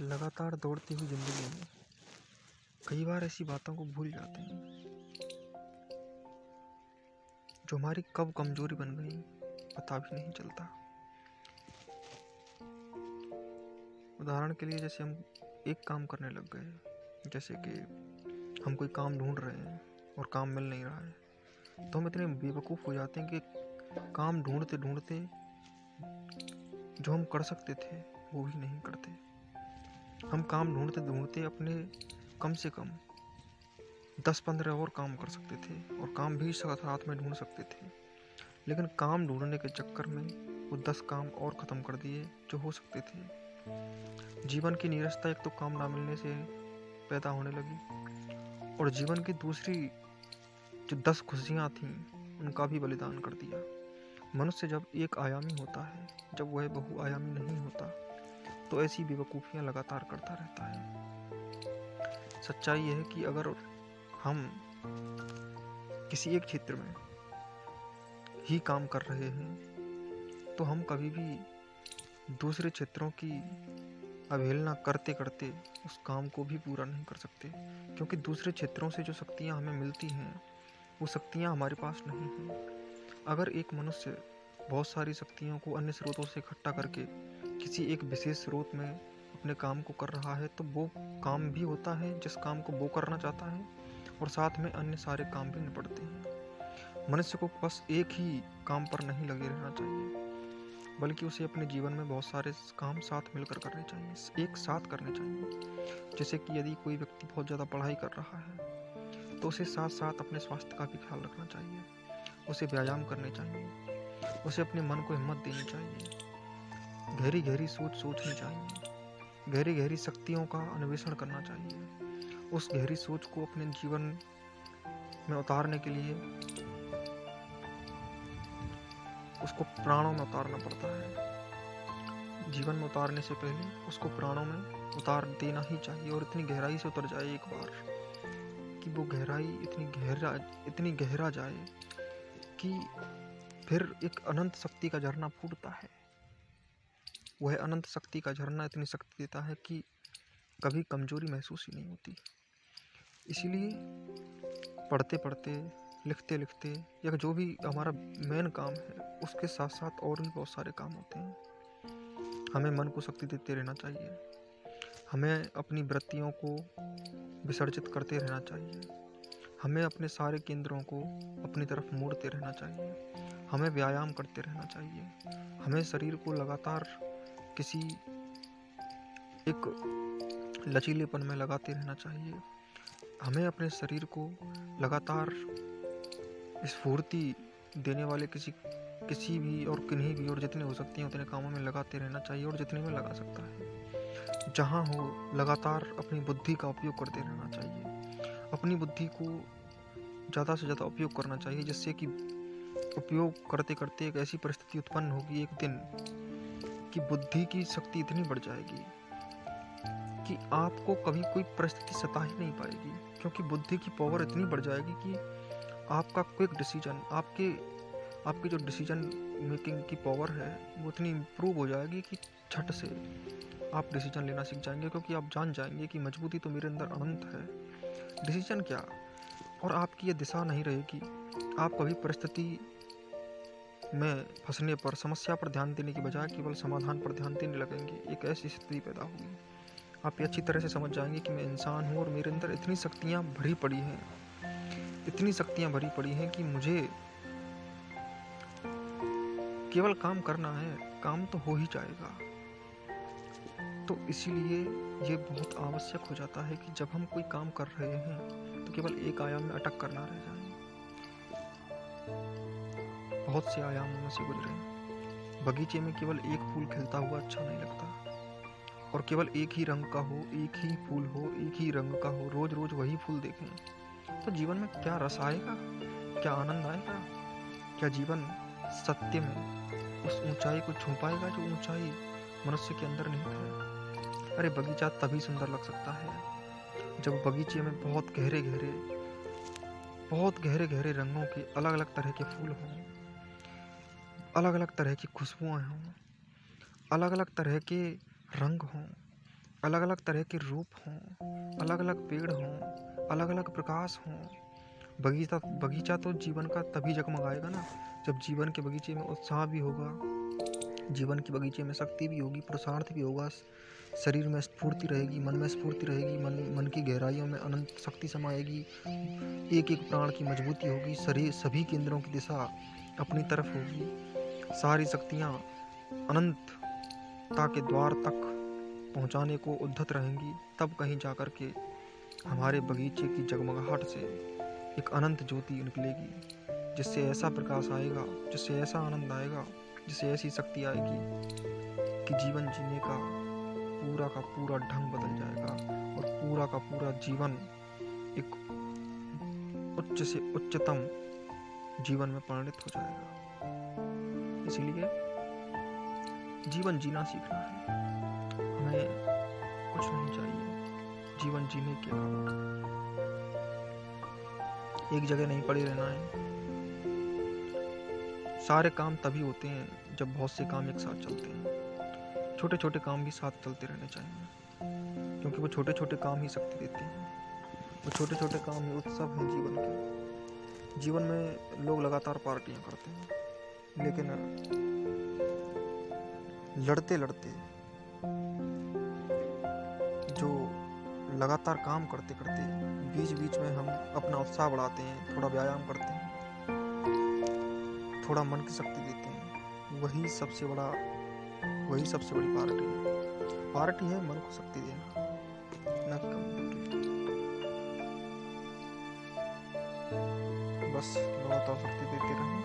लगातार दौड़ती हुई ज़िंदगी में कई बार ऐसी बातों को भूल जाते हैं जो हमारी कब कमज़ोरी बन गई पता भी नहीं चलता। उदाहरण के लिए जैसे हम एक काम करने लग गए, जैसे कि हम कोई काम ढूंढ रहे हैं और काम मिल नहीं रहा है, तो हम इतने बेवकूफ़ हो जाते हैं कि काम ढूंढते ढूंढते जो हम कर सकते थे वो भी नहीं करते। हम काम ढूंढते ढूंढते अपने कम से कम 10-15 और काम कर सकते थे और काम भी साथ में ढूंढ सकते थे, लेकिन काम ढूंढने के चक्कर में वो 10 काम और ख़त्म कर दिए जो हो सकते थे। जीवन की नीरसता एक तो काम ना मिलने से पैदा होने लगी, और जीवन की दूसरी जो 10 खुशियाँ थीं उनका भी बलिदान कर दिया। मनुष्य जब एक आयामी होता है, जब वह बहुआयामी नहीं होता, तो ऐसी बेवकूफ़ियाँ लगातार करता रहता है। सच्चाई यह है कि अगर हम किसी एक क्षेत्र में ही काम कर रहे हैं तो हम कभी भी दूसरे क्षेत्रों की अवहेलना करते करते उस काम को भी पूरा नहीं कर सकते, क्योंकि दूसरे क्षेत्रों से जो शक्तियाँ हमें मिलती हैं वो शक्तियाँ हमारे पास नहीं हैं। अगर एक मनुष्य बहुत सारी शक्तियों को अन्य स्रोतों से इकट्ठा करके किसी एक विशेष स्रोत में अपने काम को कर रहा है तो वो काम भी होता है जिस काम को वो करना चाहता है, और साथ में अन्य सारे काम भी निपटते हैं। मनुष्य को बस एक ही काम पर नहीं लगे रहना चाहिए, बल्कि उसे अपने जीवन में बहुत सारे काम साथ मिलकर करने चाहिए, एक साथ करने चाहिए। जैसे कि यदि कोई व्यक्ति बहुत ज़्यादा पढ़ाई कर रहा है तो उसे साथ साथ अपने स्वास्थ्य का भी ख्याल रखना चाहिए, उसे व्यायाम करने चाहिए, उसे अपने मन को हिम्मत देनी चाहिए, गहरी गहरी सोच सोचनी चाहिए, गहरी गहरी शक्तियों का अन्वेषण करना चाहिए। उस गहरी सोच को अपने जीवन में उतारने के लिए उसको प्राणों में उतारना पड़ता है। जीवन में उतारने से पहले उसको प्राणों में उतार देना ही चाहिए, और इतनी गहराई से उतर जाए एक बार कि वो गहराई इतनी गहरा जाए कि फिर एक अनंत शक्ति का झरना फूटता है। वह अनंत शक्ति का झरना इतनी शक्ति देता है कि कभी कमजोरी महसूस ही नहीं होती। इसीलिए पढ़ते पढ़ते, लिखते लिखते, या जो भी हमारा मेन काम है उसके साथ साथ और भी बहुत सारे काम होते हैं। हमें मन को शक्ति देते रहना चाहिए, हमें अपनी वृत्तियों को विसर्जित करते रहना चाहिए, हमें अपने सारे केंद्रों को अपनी तरफ मोड़ते रहना चाहिए, हमें व्यायाम करते रहना चाहिए, हमें शरीर को लगातार किसी एक लचीलेपन में लगाते रहना चाहिए, हमें अपने शरीर को लगातार स्फूर्ति देने वाले किसी भी और किन्हीं भी और जितने हो सकती हैं उतने कामों में लगाते रहना चाहिए, और जितने में लगा सकता है जहाँ हो लगातार अपनी बुद्धि का उपयोग करते रहना चाहिए। अपनी बुद्धि को ज़्यादा से ज़्यादा उपयोग करना चाहिए, जिससे कि उपयोग करते करते एक ऐसी परिस्थिति उत्पन्न होगी एक दिन कि बुद्धि की शक्ति इतनी बढ़ जाएगी कि आपको कभी कोई परिस्थिति सता ही नहीं पाएगी, क्योंकि बुद्धि की पावर इतनी बढ़ जाएगी कि आपका क्विक डिसीजन, आपकी जो डिसीजन मेकिंग की पावर है वो इतनी इम्प्रूव हो जाएगी कि झट से आप डिसीजन लेना सीख जाएंगे, क्योंकि आप जान जाएंगे कि मजबूती तो मेरे अंदर अनंत है, डिसीजन क्या। और आपकी ये दिशा नहीं रहेगी। आप कभी परिस्थिति में फंसने पर, समस्या पर ध्यान देने की बजाय केवल समाधान पर ध्यान देने लगेंगे। एक ऐसी स्थिति पैदा होगी, आप ये अच्छी तरह से समझ जाएंगे कि मैं इंसान हूँ और मेरे अंदर इतनी शक्तियाँ भरी पड़ी हैं, इतनी शक्तियाँ भरी पड़ी हैं कि मुझे केवल काम करना है, काम तो हो ही जाएगा। तो इसीलिए ये बहुत आवश्यक हो जाता है कि जब हम कोई काम कर रहे हैं तो केवल एक आयाम में अटक कर ना रह जाए, बहुत से आयामों में से गुजरें। बगीचे में केवल एक फूल खिलता हुआ अच्छा नहीं लगता, और केवल एक ही रंग का हो, एक ही फूल हो, एक ही रंग का हो, रोज रोज वही फूल देखें तो जीवन में क्या रस आएगा, क्या आनंद आएगा, क्या जीवन सत्य में उस ऊंचाई को छू पाएगा जो ऊंचाई मनुष्य के अंदर निहित है। अरे बगीचा तभी सुंदर लग सकता है जब बगीचे में बहुत गहरे गहरे रंगों के अलग अलग तरह के फूल हों, अलग अलग तरह की खुशबुएं हों, अलग अलग तरह के रंग हों, अलग अलग तरह के रूप हों, अलग अलग पेड़ हों, अलग अलग प्रकाश हों। बगीचा बगीचा तो जीवन का तभी जगमगाएगा ना, जब जीवन के बगीचे में उत्साह भी होगा, जीवन के बगीचे में शक्ति भी होगी, पुरुषार्थ भी होगा, शरीर में स्फूर्ति रहेगी, मन में स्फूर्ति रहेगी, मन की गहराइयों में अनंत शक्ति समाएगी, एक एक प्राण की मजबूती होगी, शरीर सभी केंद्रों की दिशा अपनी तरफ होगी, सारी शक्तियाँ अनंतता के द्वार तक पहुँचाने को उद्धत रहेंगी। तब कहीं जाकर के हमारे बगीचे की जगमगाहट से एक अनंत ज्योति निकलेगी, जिससे ऐसा प्रकाश आएगा, जिससे ऐसा आनंद आएगा, जिससे ऐसी शक्ति आएगी कि जीवन जीने का पूरा ढंग बदल जाएगा और पूरा का पूरा जीवन एक उच्च से उच्चतम जीवन में परिणत हो जाएगा। इसलिए जीवन जीना सीखना है, हमें कुछ नहीं चाहिए जीवन जीने के अलावा। एक जगह नहीं पड़े रहना है। सारे काम तभी होते हैं जब बहुत से काम एक साथ चलते हैं। छोटे छोटे काम भी साथ चलते रहने चाहिए, क्योंकि वो छोटे छोटे काम ही शक्ति देते हैं। वो छोटे छोटे काम ही उत्सव हैं जीवन के। जीवन में लोग लगातार पार्टियां करते हैं, लेकिन लड़ते लड़ते जो लगातार काम करते करते बीच बीच में हम अपना उत्साह बढ़ाते हैं, थोड़ा व्यायाम करते हैं, थोड़ा मन की शक्ति देते हैं, वही सबसे बड़ी पार्टी है। पार्टी है मन को शक्ति देना, न कि कम्युनिटी। बस लगातार शक्ति देते रहें।